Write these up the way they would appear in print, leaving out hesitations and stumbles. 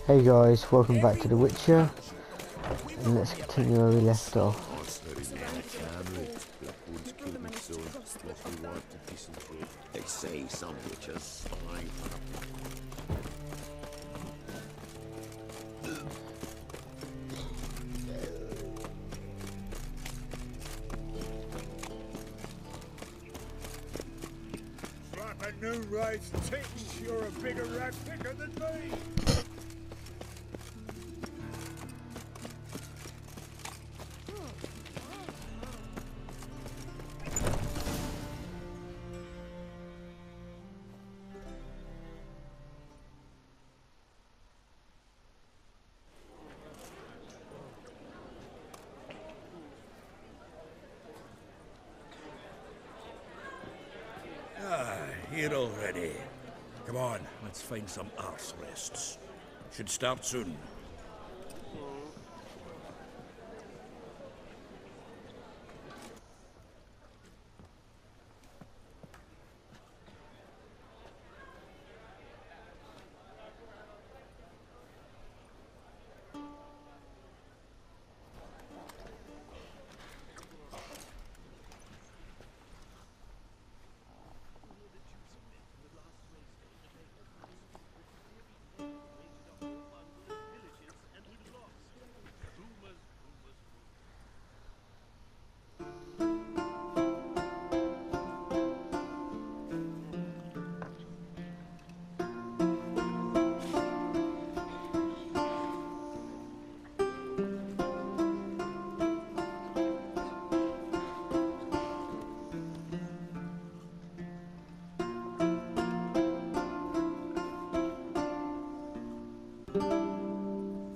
Hey guys, welcome back to The Witcher, and let's continue where we left off. They say some witches spy. Flapping new rights thinks you're a bigger rat picker than me. Here already. Come on, let's find some arse rests. Should start soon.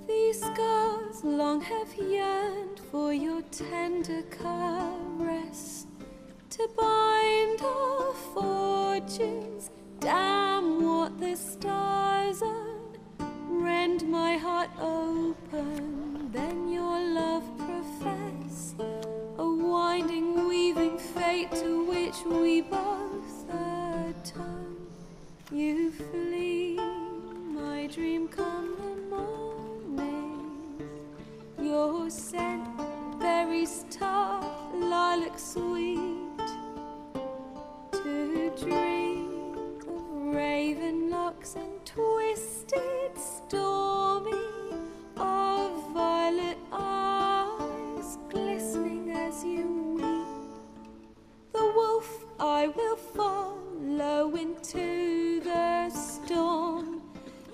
These scars long have yearned for your tender caress, to bind our fortunes. Damn what the stars own. Rend my heart open, then your love profess, a winding, weaving fate to which we both atone. You flee, my dream come the morning. Your scent, berries tart, lilac sweet. To dream of raven locks and twisted, stormy, of violet eyes glistening as you weep. The wolf I will follow into the storm,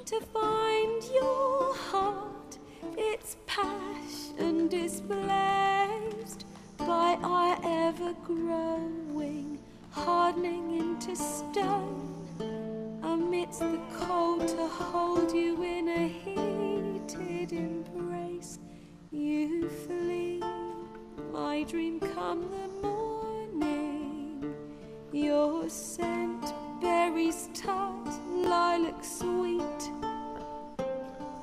to find your heart, its passion displaced by our ever-growing, hardening into stone. Amidst the cold, to hold you in a heated embrace. You flee, my dream come the morning. Your scent, berries tart, lilac sweet.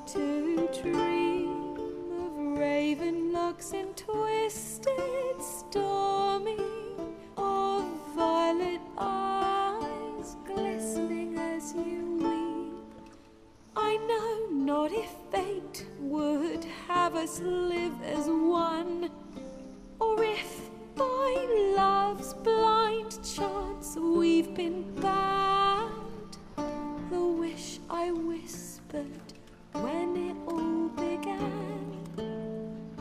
To dream of raven locks and twisted, stormy, of violet eyes glistening as you weep. I know not if fate would have us live as one, or if by love's blind chance we've been bound. The wish I whispered when it all began,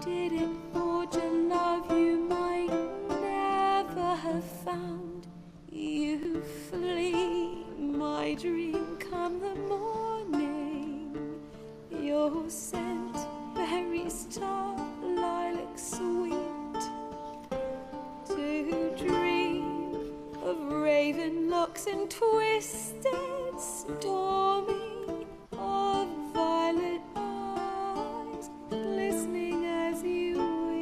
did it forge a love you might never have found? You flee, my dream come the morning. Your scent, berries tart, lilac sweet. To dream of raven locks and twisted, stormy, of violet eyes glistening as you weep.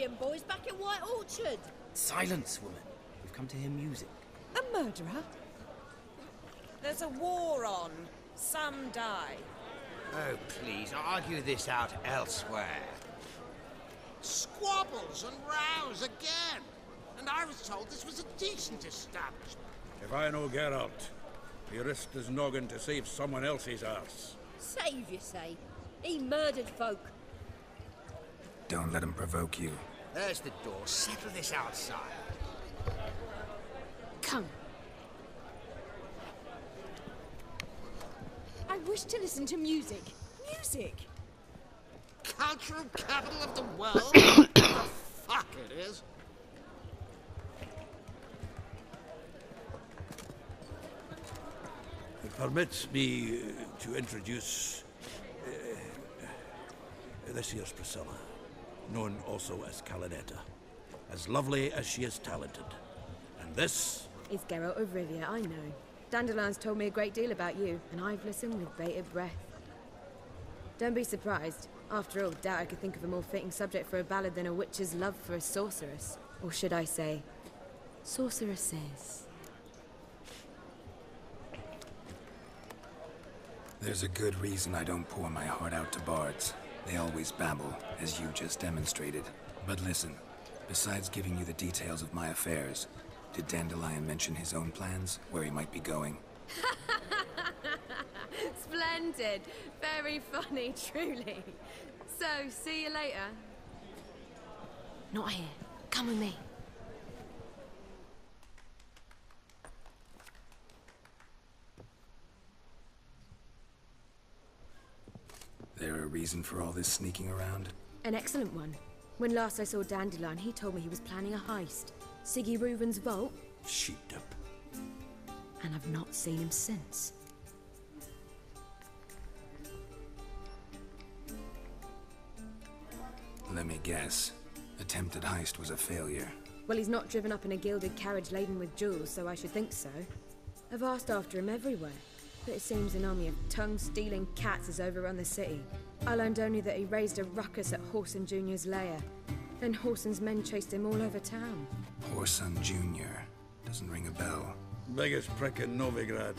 Barbarian boys back in White Orchard. Silence, woman. We've come to hear music. A murderer? There's a war on. Some die. Oh, please, argue this out elsewhere. Squabbles and rows again. And I was told this was a decent establishment. If I know Geralt, he risked his noggin to save someone else's arse. Save, you say? He murdered folk. Don't let him provoke you. There's the door. Settle this outside. Come. I wish to listen to music. Music! Cultural capital of the world? The fuck it is. Permit me to introduce this here's Priscilla, known also as Calinetta, as lovely as she is talented. And this It's Geralt of Rivia, I know. Dandelion's told me a great deal about you, and I've listened with bated breath. Don't be surprised. After all, doubt I could think of a more fitting subject for a ballad than a witch's love for a sorceress. Or should I say, sorceresses. There's a good reason I don't pour my heart out to bards. They always babble, as you just demonstrated. But listen, besides giving you the details of my affairs, did Dandelion mention his own plans, where he might be going? Splendid. Very funny, truly. So, see you later. Not here. Come with me. There a reason for all this sneaking around? An excellent one. When last I saw Dandelion, he told me he was planning a heist. Siggy Reuven's vault, sheeped up. and I've not seen him since. Let me guess. Attempted heist was a failure. Well, he's not driven up in a gilded carriage laden with jewels, so I should think so. I've asked after him everywhere, but it seems an army of tongue-stealing cats has overrun the city. I learned only that he raised a ruckus at Whoreson Jr.'s lair. Then Whoreson's men chased him all over town. Whoreson Jr. Doesn't ring a bell. Biggest prick in Novigrad.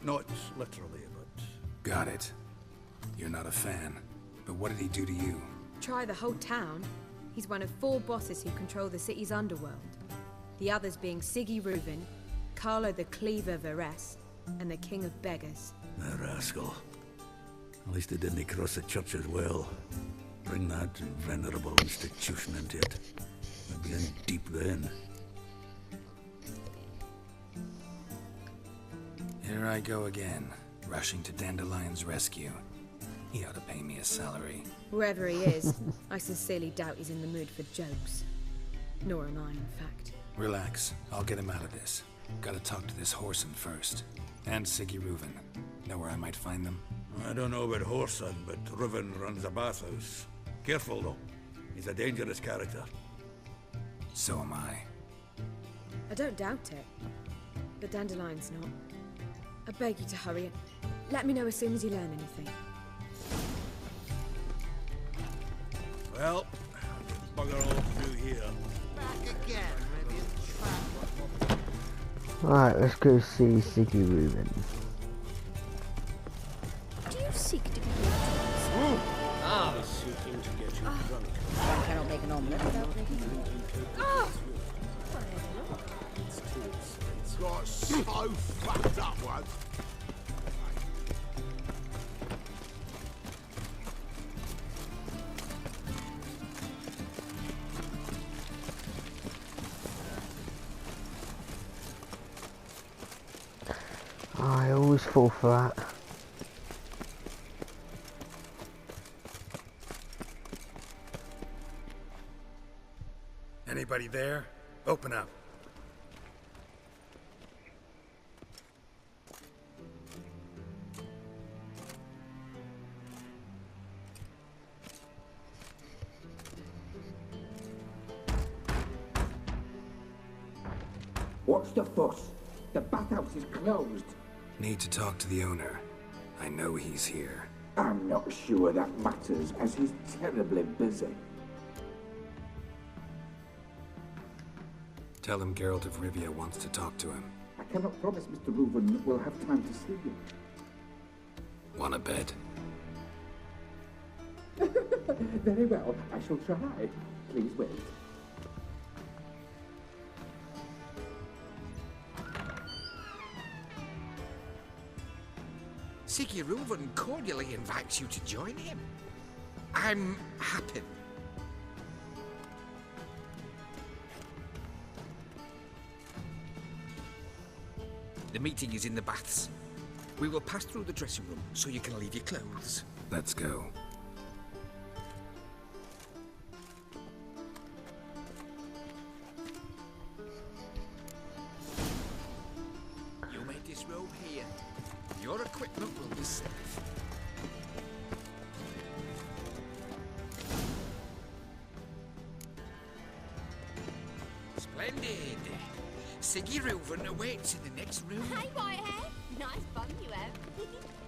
Not literally, but... Got it. You're not a fan. But what did he do to you? Try the whole town. He's one of 4 bosses who control the city's underworld. The others being Siggy Reuven, Carlo the Cleaver Varese, and the King of Beggars. The rascal. At least he didn't cross the church as well. Bring that venerable institution into it. We'd be in deep then. Here I go again, rushing to Dandelion's rescue. He ought to pay me a salary. Wherever he is, I sincerely doubt he's in the mood for jokes. Nor am I, in fact. Relax, I'll get him out of this. Gotta talk to this Whoreson first. And Siggy Reuven. Know where I might find them? I don't know about Whoreson, but Reuven runs a bathhouse. Careful, though. He's a dangerous character. So am I. I don't doubt it. But Dandelion's not. I beg you to hurry. Let me know as soon as you learn anything. Well, bugger all through here. Back again, maybe a trap. Right, let's go see Siggy Reuven. Do you seek to get I was seeking to get you drunk. One cannot make an omelette without making It's got so fucked up one. I always fall for that. Anybody there? Open up. What's the fuss? The bathhouse is closed. Need to talk to the owner. I know he's here. I'm not sure that matters, as he's terribly busy. Tell him Geralt of Rivia wants to talk to him. I cannot promise Mr. Reuven will have time to see you. Want a bed? Very well, I shall try. Please wait. Sigismund cordially invites you to join him. I'm happy. The meeting is in the baths. We will pass through the dressing room so you can leave your clothes. Let's go. You may disrobe here. Your equipment will be safe. Splendid. Sigismund awaits in the next room. Hey, Whitehead. Nice bum you have.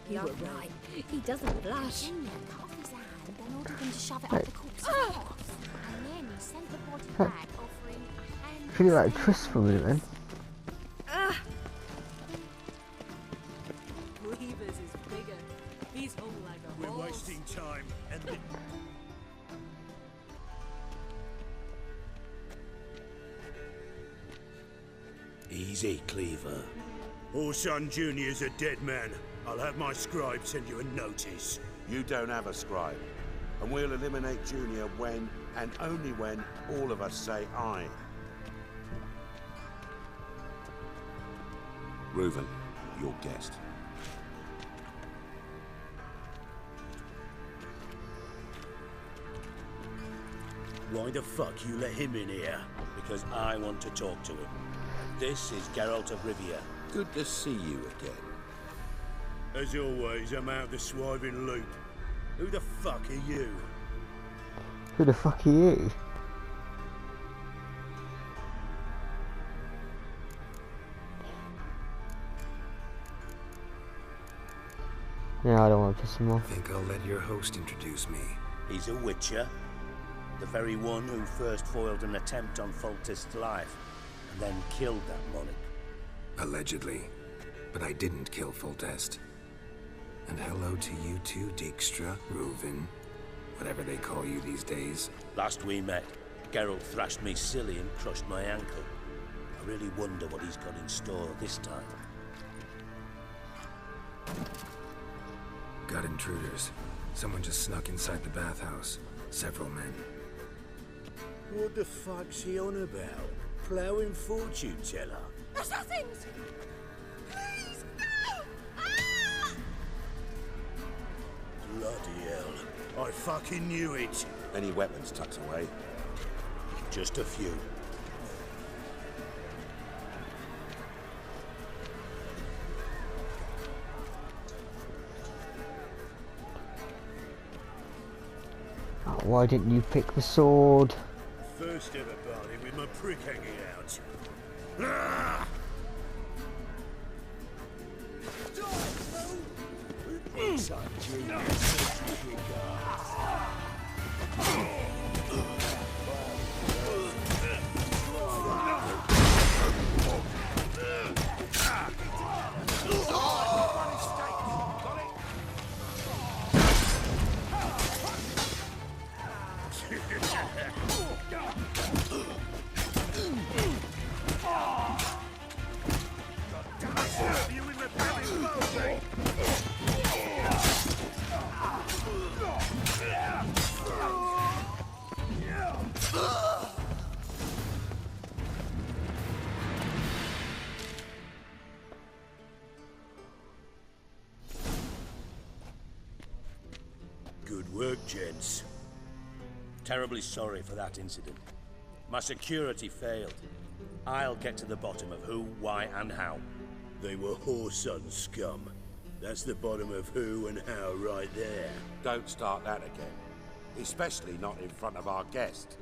You were right. He doesn't blush. Junior cut off his hand, then ordered him to shove it up the corpse's arse. And then he sent the body back, offering a hand. Pretty like Tris for me then. Weavers is bigger. He's hung like a horse. We're wasting time, and Easy, Cleaver. Orson Jr.'s a dead man. I'll have my scribe send you a notice. You don't have a scribe. And we'll eliminate Junior when, and only when, all of us say aye. Reuven, your guest. Why the fuck you let him in here? Because I want to talk to him. This is Geralt of Rivia. Good to see you again. As always, I'm out the swiving loop. Who the fuck are you? Who the fuck are you? Yeah, I don't want to piss him off. Think I'll let your host introduce me. He's a witcher. The very one who first foiled an attempt on Foltest's life, and then killed that monarch. Allegedly. But I didn't kill Foltest. And hello to you too, Dijkstra, Reuven, whatever they call you these days. Last we met, Geralt thrashed me silly and crushed my ankle. I really wonder what he's got in store this time. Got intruders. Someone just snuck inside the bathhouse. Several men. What the fuck's he on about? Ploughing fortune teller? Assassins! Please, no! Ah! Bloody hell. I fucking knew it. Any weapons tucked away? Just a few. Oh, why didn't you pick the sword? First ever party with my prick hanging out. Ah! Good work, gents. Terribly sorry for that incident. My security failed. I'll get to the bottom of who, why, and how. They were whoreson scum. That's the bottom of who and how right there. Don't start that again. Especially not in front of our guest.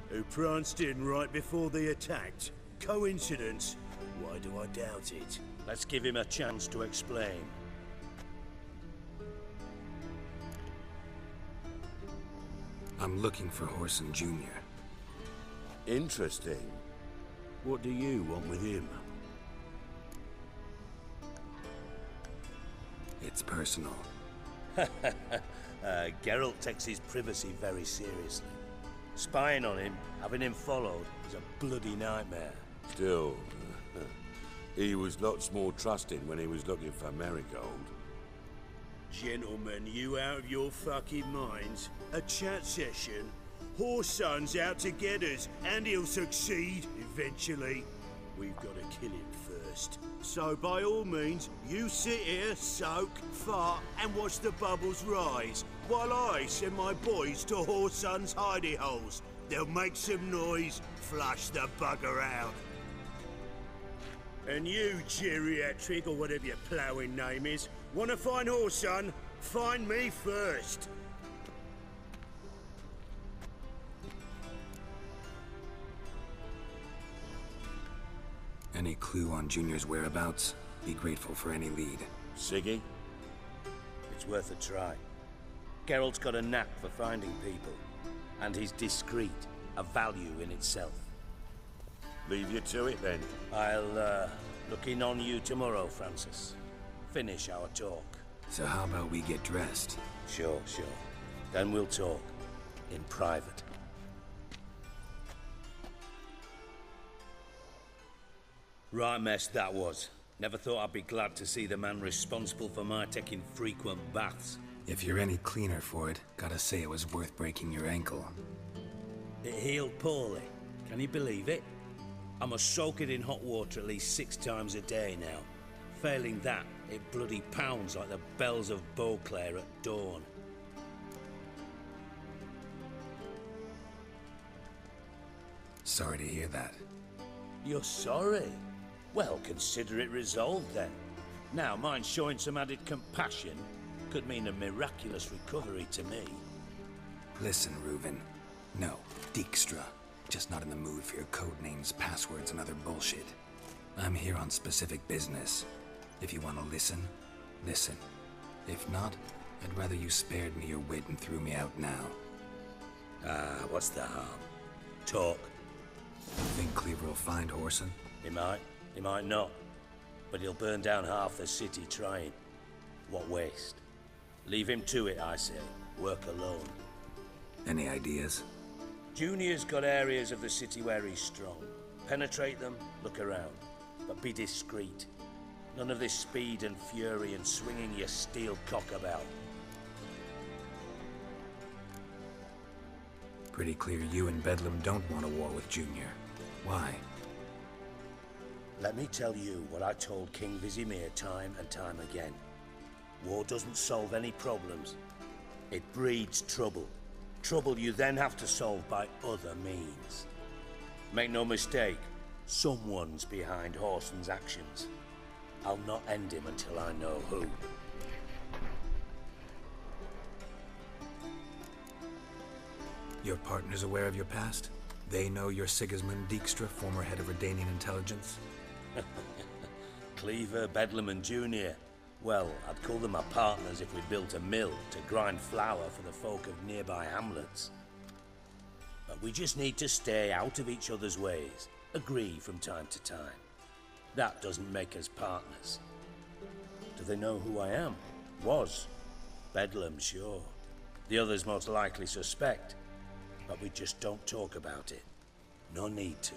Who pranced in right before they attacked. Coincidence? Why do I doubt it? Let's give him a chance to explain. I'm looking for Horson Jr. Interesting. What do you want with him? It's personal. Geralt takes his privacy very seriously. Spying on him, having him followed, is a bloody nightmare. Still, he was lots more trusting when he was looking for Marigold. Gentlemen, you out of your fucking minds? A chat session? Whoreson's out to get us, and he'll succeed, eventually. We've got to kill him first. So by all means, you sit here, soak, fart, and watch the bubbles rise, while I send my boys to Whoreson's hidey holes. They'll make some noise, flush the bugger out. And you, geriatric, or whatever your ploughing name is, want to find Whoreson? Find me first. Any clue on Junior's whereabouts? Be grateful for any lead. Siggy? It's worth a try. Geralt's got a knack for finding people. And he's discreet, a value in itself. Leave you to it, then. I'll, look in on you tomorrow, Francis. Finish our talk. So how about we get dressed? Sure. Then we'll talk. In private. Right mess that was. Never thought I'd be glad to see the man responsible for my taking frequent baths. If you're any cleaner for it, gotta say it was worth breaking your ankle. It healed poorly. Can you believe it? I must soak it in hot water at least 6 times a day now. Failing that, it bloody pounds like the bells of Beauclair at dawn. Sorry to hear that. You're sorry? Well, consider it resolved then. Now, mind showing some added compassion could mean a miraculous recovery to me. Listen, Reuven. No, Dijkstra. Just not in the mood for your code names, passwords, and other bullshit. I'm here on specific business. If you want to listen, listen. If not, I'd rather you spared me your wit and threw me out now. What's the harm? Talk. Think Cleaver will find Whoreson? He might not. But he'll burn down half the city trying. What waste? Leave him to it, I say. Work alone. Any ideas? Junior's got areas of the city where he's strong. Penetrate them, look around. But be discreet. None of this speed and fury and swinging your steel cock about. Pretty clear you and Bedlam don't want a war with Junior. Why? Let me tell you what I told King Vizimir time and time again. War doesn't solve any problems. It breeds trouble. Trouble you then have to solve by other means. Make no mistake, someone's behind Whoreson's actions. I'll not end him until I know who. Your partner's aware of your past? They know you're Sigismund Dijkstra, former head of Redanian intelligence? Cleaver, Bedlam and Junior. Well, I'd call them my partners if we built a mill to grind flour for the folk of nearby hamlets. But we just need to stay out of each other's ways, agree from time to time. That doesn't make us partners. Do they know who I am? Was. Bedlam, sure. The others most likely suspect. But we just don't talk about it. No need to.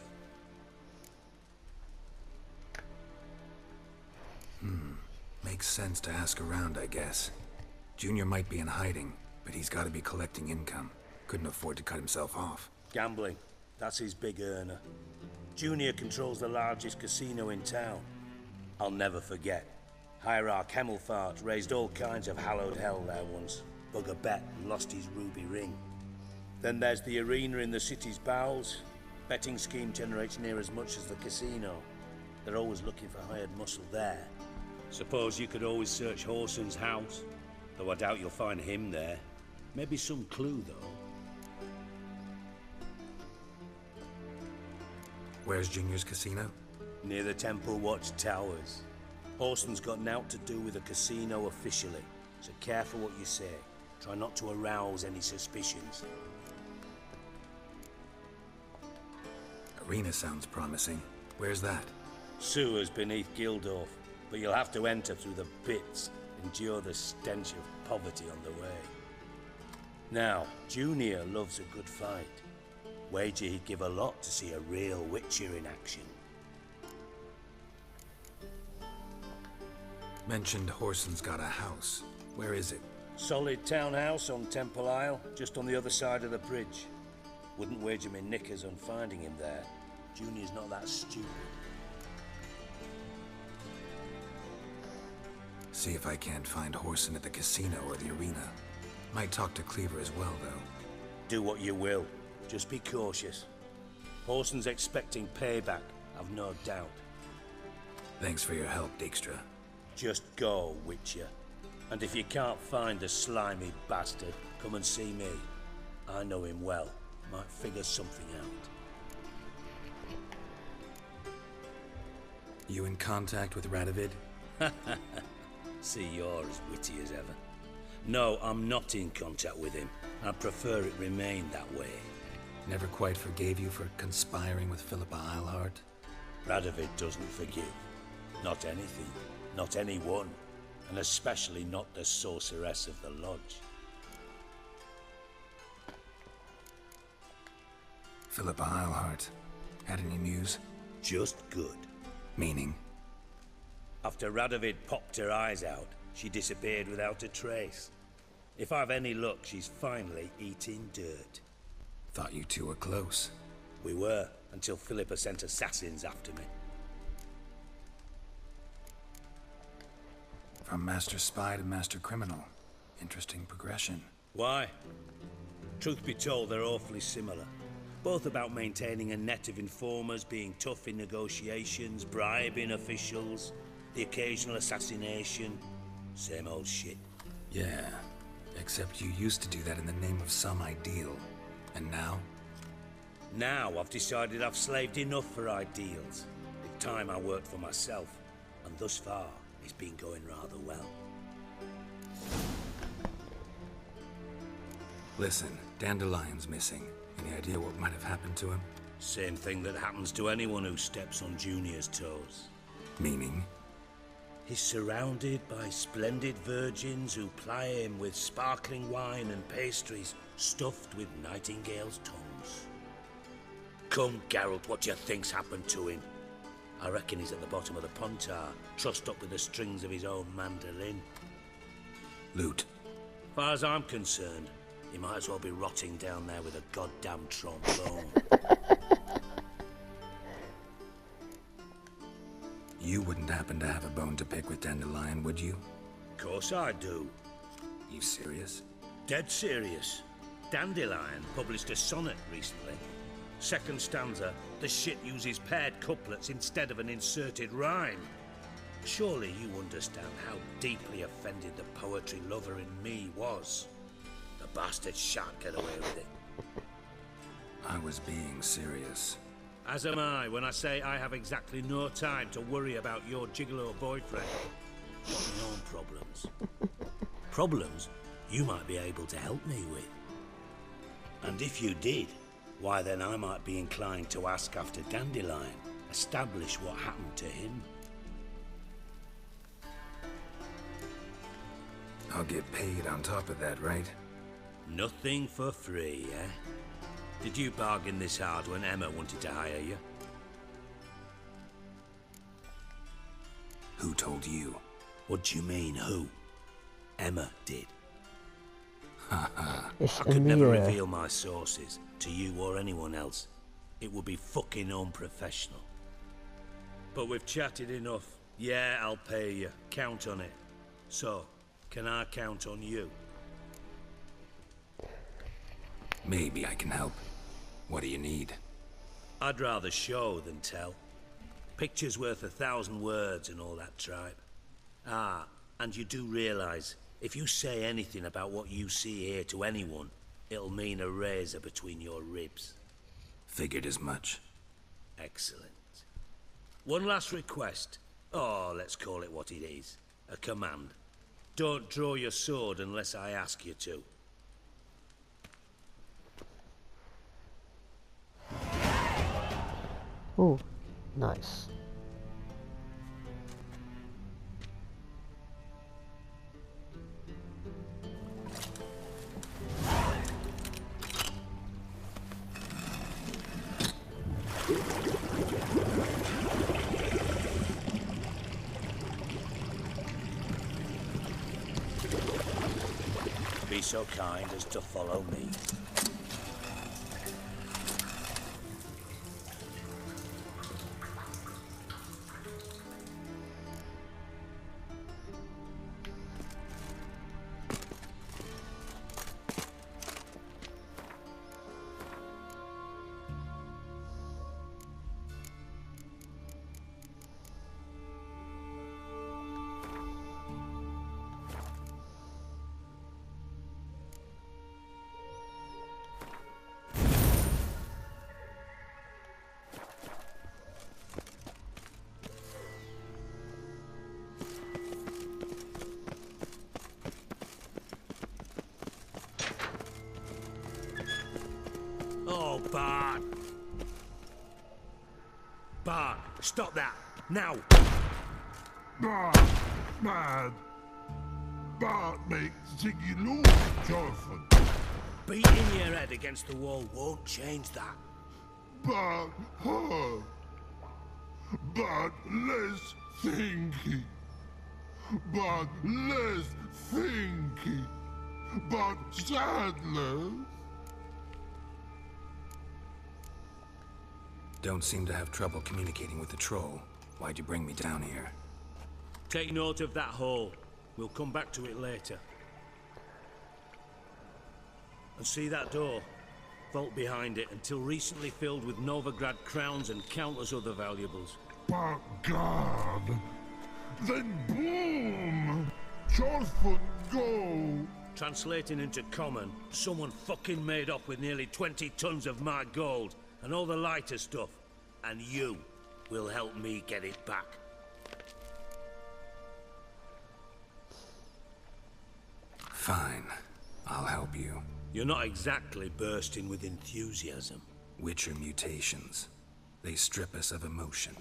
Makes sense to ask around, I guess. Junior might be in hiding, but he's got to be collecting income. Couldn't afford to cut himself off. Gambling. That's his big earner. Junior controls the largest casino in town. I'll never forget. Hierarch Hemmelfart raised all kinds of hallowed hell there once. Bugger bet and lost his ruby ring. Then there's the arena in the city's bowels. Betting scheme generates near as much as the casino. They're always looking for hired muscle there. Suppose you could always search Whoreson's house, though I doubt you'll find him there. Maybe some clue, though. Where's Junior's casino? Near the Temple Watch Towers. Whoreson's got nought to do with the casino officially, so careful what you say. Try not to arouse any suspicions. Arena sounds promising. Where's that? Sewers beneath Gildorf, but you'll have to enter through the pits, endure the stench of poverty on the way. Now, Junior loves a good fight. Wager he'd give a lot to see a real Witcher in action. Mentioned Horson's got a house. Where is it? Solid townhouse on Temple Isle, just on the other side of the bridge. Wouldn't wager me knickers on finding him there. Junior's not that stupid. See if I can't find Horson at the casino or the arena. Might talk to Cleaver as well, though. Do what you will. Just be cautious. Horson's expecting payback, I've no doubt. Thanks for your help, Dijkstra. Just go, Witcher. And if you can't find the slimy bastard, come and see me. I know him well. Might figure something out. You in contact with Radovid? See, you're as witty as ever. No, I'm not in contact with him. I prefer it remain that way. Never quite forgave you for conspiring with Philippa Eilhart? Radovid doesn't forgive. Not anything. Not anyone. And especially not the sorceress of the Lodge. Philippa Eilhart. Had any news? Just good. Meaning? After Radovid popped her eyes out, she disappeared without a trace. If I've any luck, she's finally eating dirt. Thought you two were close. We were, until Philippa sent assassins after me. From Master Spy to Master Criminal. Interesting progression. Why? Truth be told, they're awfully similar. Both about maintaining a net of informers, being tough in negotiations, bribing officials, the occasional assassination. Same old shit. Yeah, except you used to do that in the name of some ideal. And now? Now I've decided I've slaved enough for ideals. It's time I worked for myself. And thus far, it's been going rather well. Listen, Dandelion's missing. Any idea what might have happened to him? Same thing that happens to anyone who steps on Junior's toes. Meaning? He's surrounded by splendid virgins who ply him with sparkling wine and pastries stuffed with nightingales' tongues. Come, Geralt, what do you think's happened to him? I reckon he's at the bottom of the Pontar, trussed up with the strings of his own mandolin. Loot. Far as I'm concerned, he might as well be rotting down there with a goddamn trombone. You wouldn't happen to have a bone to pick with Dandelion, would you? Of course I do. You serious? Dead serious. Dandelion published a sonnet recently. Second stanza, the shit uses paired couplets instead of an inserted rhyme. Surely you understand how deeply offended the poetry lover in me was. The bastard shan't get away with it. I was being serious. As am I when I say I have exactly no time to worry about your gigolo boyfriend. Got my own problems. Problems you might be able to help me with. And if you did, why then I might be inclined to ask after Dandelion, establish what happened to him. I'll get paid on top of that, right? Nothing for free, eh? Did you bargain this hard when Emma wanted to hire you? Who told you? What do you mean, who? Emma did. I could never reveal my sources to you or anyone else. It would be fucking unprofessional. But we've chatted enough. Yeah, I'll pay you. Count on it. So, can I count on you? Maybe I can help. What do you need? I'd rather show than tell. Picture's worth 1,000 words and all that tripe. Ah, and you do realize, if you say anything about what you see here to anyone, it'll mean a razor between your ribs. Figured as much. Excellent. One last request. Oh, let's call it what it is. A command. Don't draw your sword unless I ask you to. Oh, nice. Be so kind as to follow me. Oh, Bart! Bart, stop that! Now! Bart, mad. Bart makes Ziggy lose, Jonathan. Beating your head against the wall won't change that. Bart hard. Bart less thinky. Bart less thinky. Bart sadler. Don't seem to have trouble communicating with the troll. Why'd you bring me down here? Take note of that hole. We'll come back to it later. And see that door? Vault behind it, until recently filled with Novigrad crowns and countless other valuables. But God, then boom! Jonathan, go! Translating into common, someone fucking made off with nearly 20 tons of my gold, and all the lighter stuff. And you will help me get it back. Fine. I'll help you. You're not exactly bursting with enthusiasm. Witcher mutations. They strip us of emotion.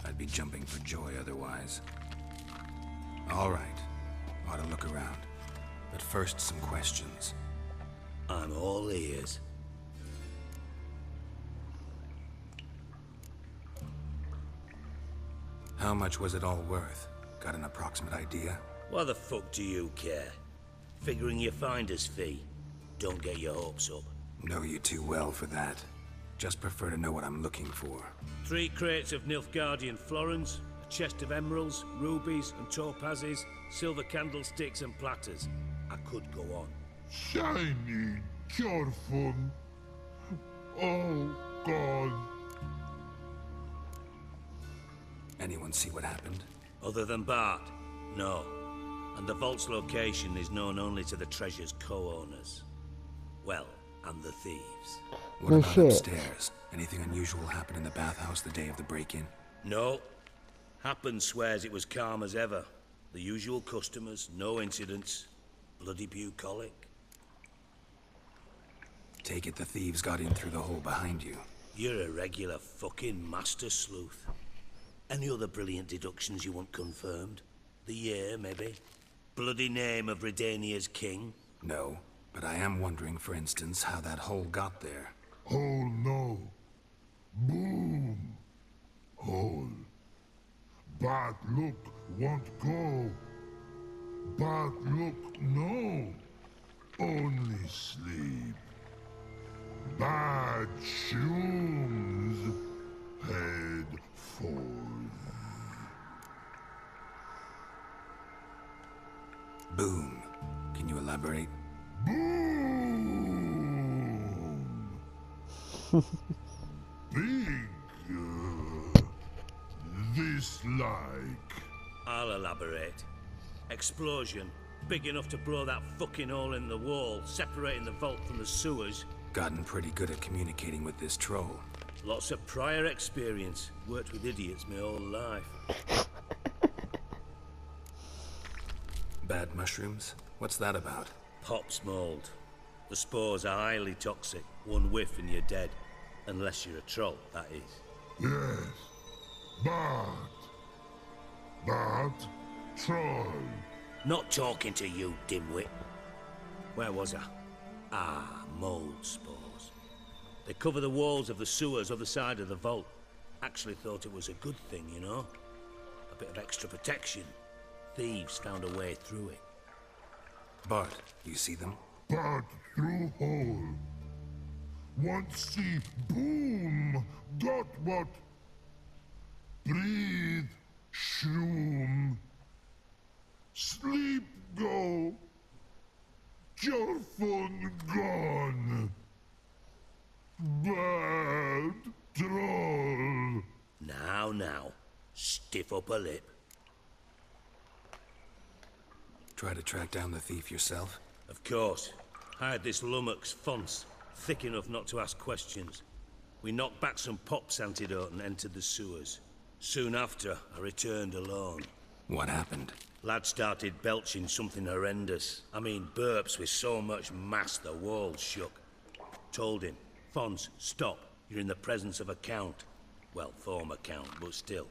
I'd be jumping for joy otherwise. All right. Ought to look around. But first, some questions. I'm all ears. How much was it all worth? Got an approximate idea? Why the fuck do you care? Figuring your finder's fee. Don't get your hopes up. Know you too well for that. Just prefer to know what I'm looking for. 3 crates of Nilfgaardian florins, a chest of emeralds, rubies and topazes, silver candlesticks and platters. I could go on. Shiny Jonathan. Oh, God. Anyone see what happened? Other than Bart? No. And the vault's location is known only to the treasure's co-owners. Well, and the thieves. What about upstairs? Anything unusual happen in the bathhouse the day of the break-in? No. Happen swears it was calm as ever. The usual customers, no incidents. Bloody bucolic. Take it the thieves got in through the hole behind you. You're a regular fucking master sleuth. Any other brilliant deductions you want confirmed? The year, maybe? Bloody name of Redania's king? No, but I am wondering, for instance, how that hole got there. Hole no. Boom. Hole. Bad look won't go. Bad look no. Only sleep. Bad shoes. Head forth. Boom. Can you elaborate? Boom. Big. This like. I'll elaborate. Explosion. Big enough to blow that fucking hole in the wall, separating the vault from the sewers. Gotten pretty good at communicating with this troll. Lots of prior experience. Worked with idiots my whole life. Bad mushrooms? What's that about? Pops mold. The spores are highly toxic. One whiff and you're dead. Unless you're a troll, that is. Yes. But troll. Not talking to you, dimwit. Where was I? Ah, mold spores. They cover the walls of the sewers other side of the vault. Actually thought it was a good thing, you know? A bit of extra protection. Thieves found a way through it. Bart, you see them? But through hole. Once see boom. Got what? Breathe. Shroom. Sleep go. Your fun gone. Bad troll. Now. Stiff upper lip. Try to track down the thief yourself? Of course. I had this lummox Fons, thick enough not to ask questions. We knocked back some Pop's antidote and entered the sewers. Soon after, I returned alone. What happened? Lad started belching something horrendous. I mean, burps with so much mass the walls shook. Told him, Fons, stop. You're in the presence of a count. Well, former count, but still.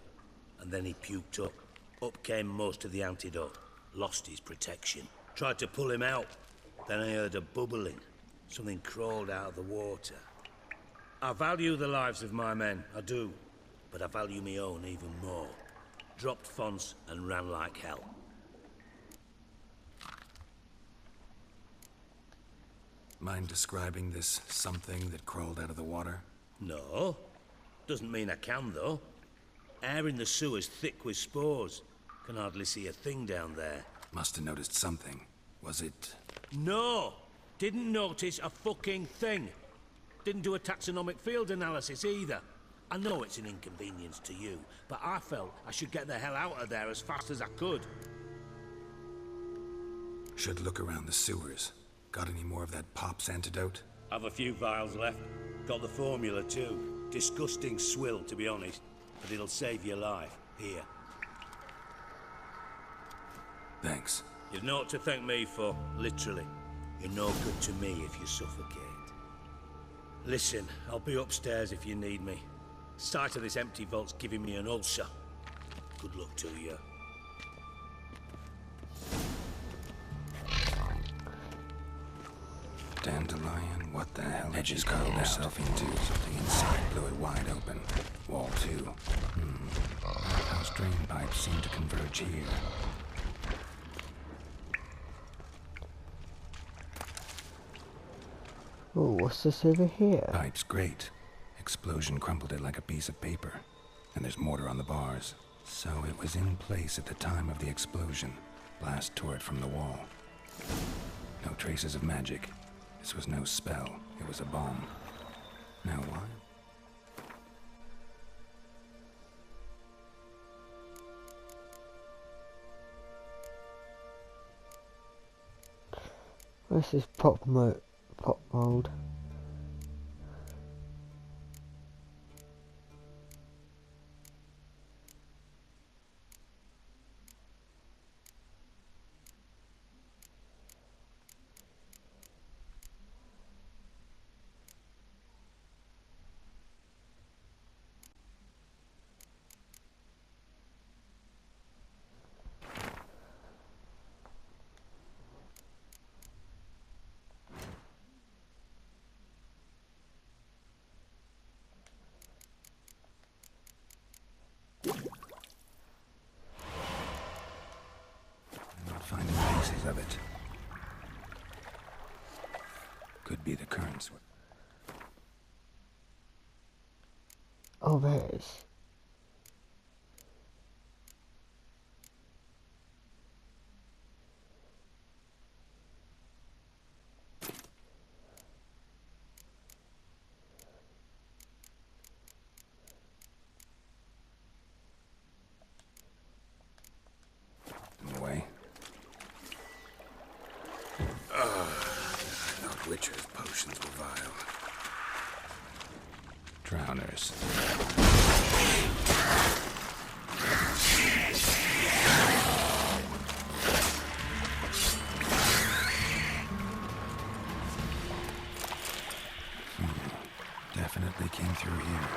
And then he puked up. Up came most of the antidote. Lost his protection. Tried to pull him out. Then I heard a bubbling. Something crawled out of the water. I value the lives of my men, I do. But I value my own even more. Dropped Fons and ran like hell. Mind describing this something that crawled out of the water? No. Doesn't mean I can, though. Air in the sewer's thick with spores. Can hardly see a thing down there. Must have noticed something. Was it... No! Didn't notice a fucking thing. Didn't do a taxonomic field analysis either. I know it's an inconvenience to you, but I felt I should get the hell out of there as fast as I could. Should look around the sewers. Got any more of that Pop's antidote? I've a few vials left. Got the formula too. Disgusting swill, to be honest. But it'll save your life. Here. Thanks. You've naught to thank me for, literally. You're no good to me if you suffocate. Listen, I'll be upstairs if you need me. Sight of this empty vault's giving me an ulcer. Good luck to you. Dandelion, what the hell did you curl yourself into? Something inside blew it wide open. Wall 2. House drain pipes seem to converge here. Oh, what's this over here? Pipe's great. Explosion crumpled it like a piece of paper. And there's mortar on the bars. So it was in place at the time of the explosion. Blast tore it from the wall. No traces of magic. This was no spell. It was a bomb. Now why? Where's this pop mold? Finding pieces of it. Could be the currents. Oh, there it is. Away. I thought Witcher's potions were vile. Drowners. Definitely came through here.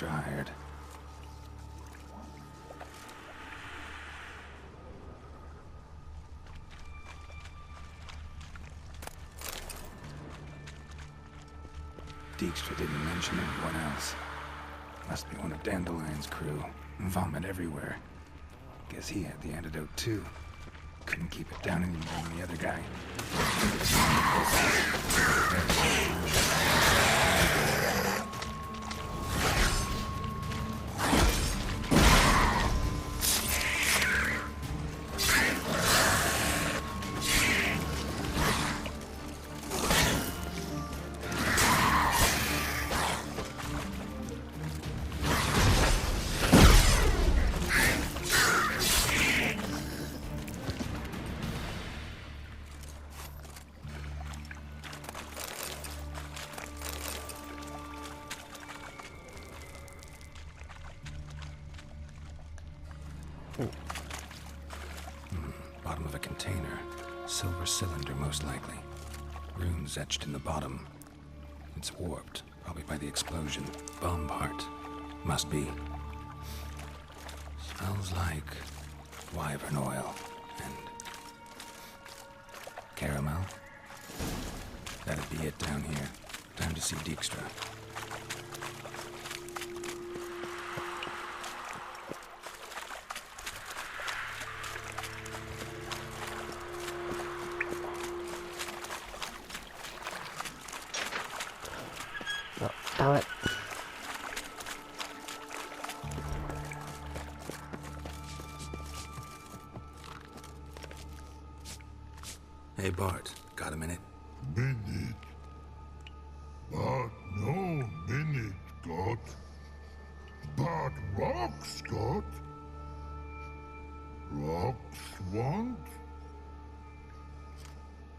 Dijkstra hired. Dijkstra didn't mention anyone else. Must be one of Dandelion's crew. Vomit everywhere. Guess he had the antidote too. Couldn't keep it down any more than the other guy. Bottom of a container. Silver cylinder, most likely. Runes etched in the bottom. It's warped, probably by the explosion. Bomb part. Must be. Smells like wyvern oil and caramel. That'd be it down here. Time to see Dijkstra. Damn it. Hey, Bart. Got a minute? Minute. But no minute, got. But rocks, got. Rocks want?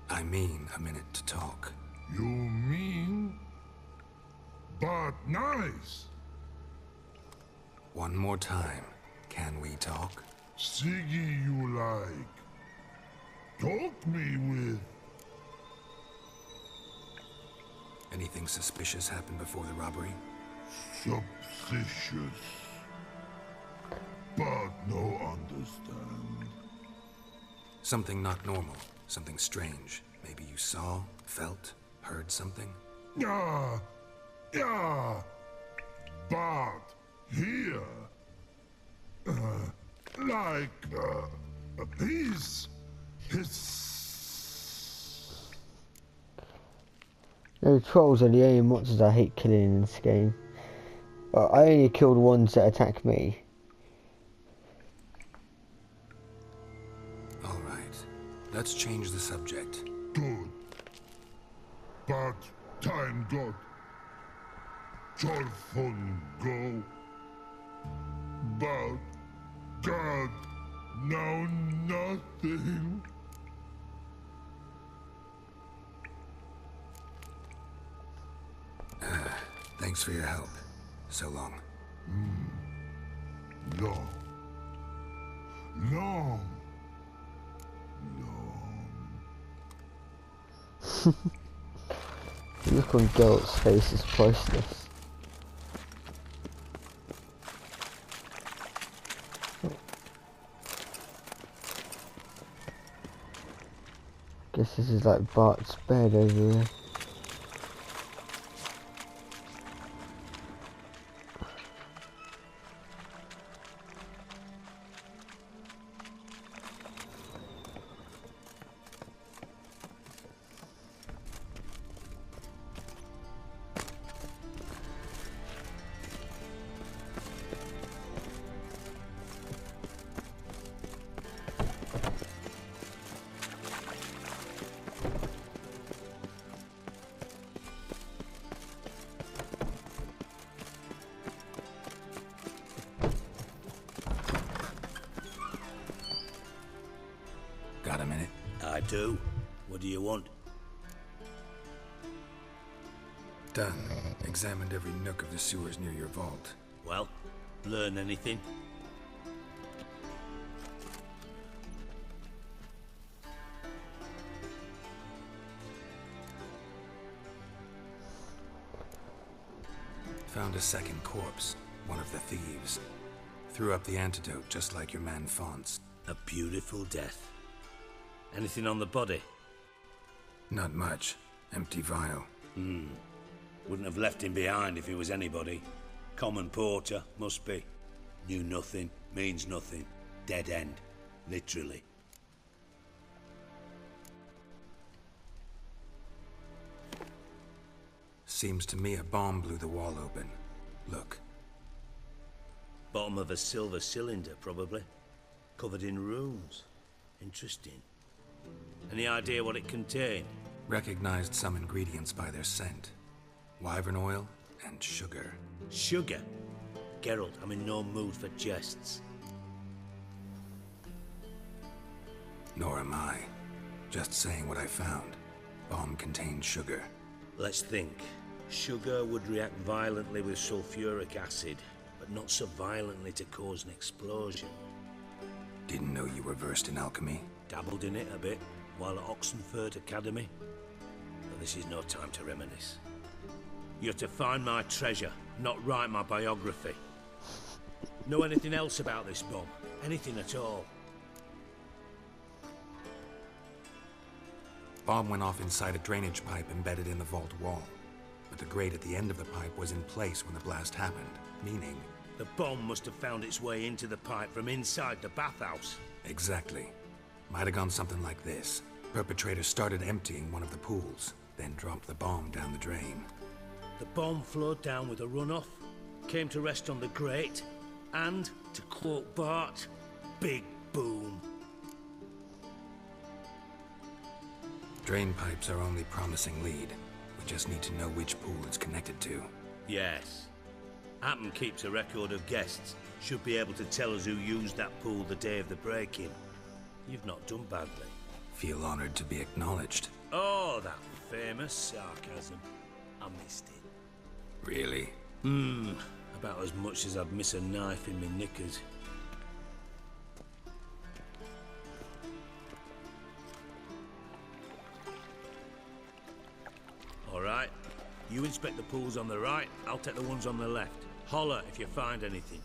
I mean a minute to talk. You mean? But nice. One more time. Can we talk? Siggy you like. Talk me with. Anything suspicious happened before the robbery? Suspicious. But no understand. Something not normal. Something strange. Maybe you saw, felt, heard something? Yeah. Yeah. But here. Like a piece. No, trolls are the only monsters I hate killing in this game. I only killed ones that attack me. Alright. Let's change the subject. Good. But time got. Torfun go. But God, now nothing. Thanks for your help. So long. Long. Long. Long. The look on Geralt's face is priceless. Guess this is like Bart's bed over there. Got a minute? I do. What do you want? Done. Examined every nook of the sewers near your vault. Well, learn anything? Found a second corpse. one of the thieves. Threw up the antidote just like your man Fonz. A beautiful death. Anything on the body? Not much. Empty vial. Wouldn't have left him behind if he was anybody. Common porter, must be. Knew nothing, means nothing. Dead end. Literally. Seems to me a bomb blew the wall open. Look. Bottom of a silver cylinder, probably. Covered in runes. Interesting. Any idea what it contained? Recognized some ingredients by their scent. Wyvern oil and sugar. Sugar? Geralt, I'm in no mood for jests. Nor am I. Just saying what I found. Bomb contained sugar. Let's think. Sugar would react violently with sulfuric acid, but not so violently to cause an explosion. Didn't know you were versed in alchemy. Dabbled in it a bit, while at Oxenford Academy. But this is no time to reminisce. You're to find my treasure, not write my biography. Know anything else about this bomb? Anything at all? Bomb went off inside a drainage pipe embedded in the vault wall. But the grate at the end of the pipe was in place when the blast happened, meaning... The bomb must have found its way into the pipe from inside the bathhouse. Exactly. Might have gone something like this. Perpetrator started emptying one of the pools, then dropped the bomb down the drain. The bomb flowed down with a runoff, came to rest on the grate, and, to quote Bart, big boom. Drain pipes are only promising lead. We just need to know which pool it's connected to. Yes. Appen keeps a record of guests. Should be able to tell us who used that pool the day of the break-in. You've not done badly. Feel honored to be acknowledged. Oh, that famous sarcasm. I missed it. Really? About as much as I'd miss a knife in my knickers. All right. You inspect the pools on the right, I'll take the ones on the left. Holler if you find anything.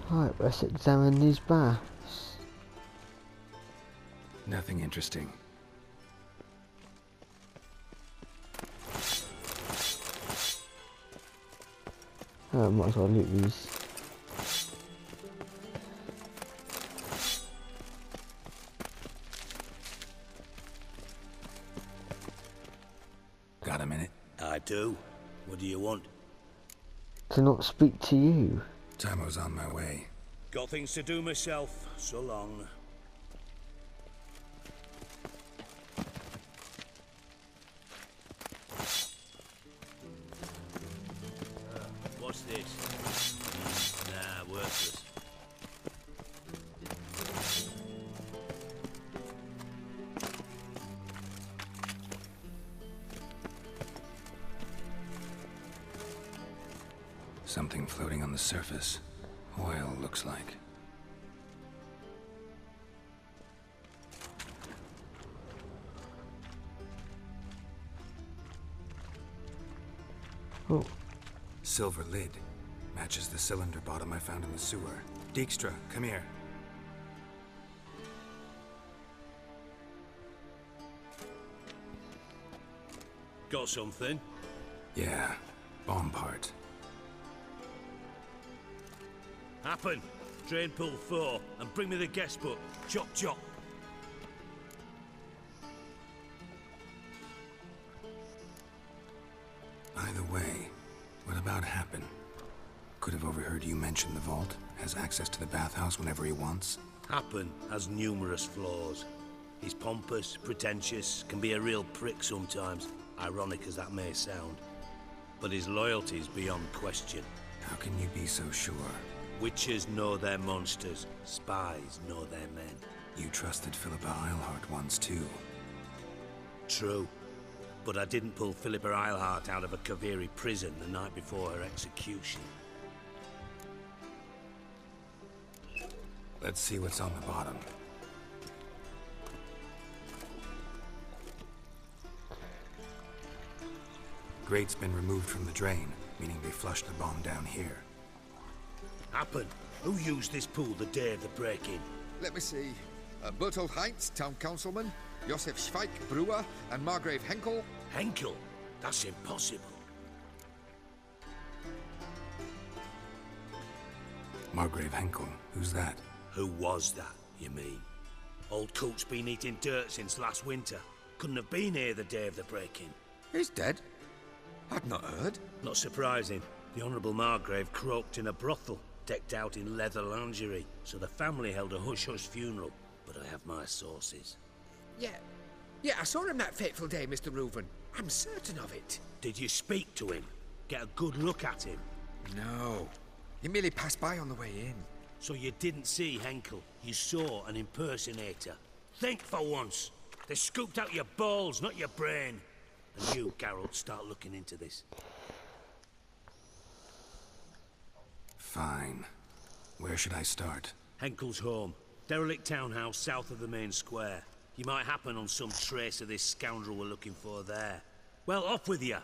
Right, let's examine these baths. Nothing interesting. Oh, might as well loot these. Got a minute? I do. What do you want? To not speak to you. Tamo's on my way. Got things to do myself. So long. What's this? Nah, worthless. Something floating on the surface. Oil, looks like. Oh. Silver lid. Matches the cylinder bottom I found in the sewer. Dijkstra, come here. Got something? Yeah. Bomb part. Happen. Drain pool 4 and bring me the guest book. Chop chop. Either way, what about Happen? Could have overheard you mention the vault. Has access to the bathhouse whenever he wants. Happen has numerous flaws. He's pompous, pretentious, can be a real prick sometimes, ironic as that may sound. But his loyalty's beyond question. How can you be so sure? Witches know their monsters, spies know their men. You trusted Philippa Eilhart once too. True. But I didn't pull Philippa Eilhart out of a Kaviri prison the night before her execution. Let's see what's on the bottom. Grate's been removed from the drain, meaning they flushed the bomb down here. Happen. Who used this pool the day of the break-in? Let me see. Bertold Heinz, town councilman, Josef Schweik, brewer, and Margrave Henkel. Henkel? That's impossible. Margrave Henkel? Who's that? Who was that, you mean? Old Coot's been eating dirt since last winter. Couldn't have been here the day of the break-in. He's dead? I'd not heard. Not surprising. The Honourable Margrave croaked in a brothel, decked out in leather lingerie, so the family held a hush-hush funeral. But I have my sources. Yeah, I saw him that fateful day, Mr. Reuven. I'm certain of it. Did you speak to him? Get a good look at him? No. He merely passed by on the way in. So you didn't see Henkel? You saw an impersonator? Think for once! They scooped out your balls, not your brain. And you, Geralt, start looking into this. Fine. Where should I start? Henkel's home. Derelict townhouse south of the main square. You might happen on some trace of this scoundrel we're looking for there. Well, off with you!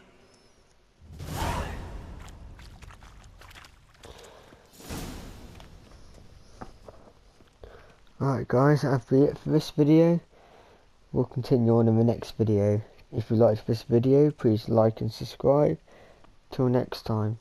Alright guys, that'll be it for this video. We'll continue on in the next video. If you liked this video, please like and subscribe. Till next time.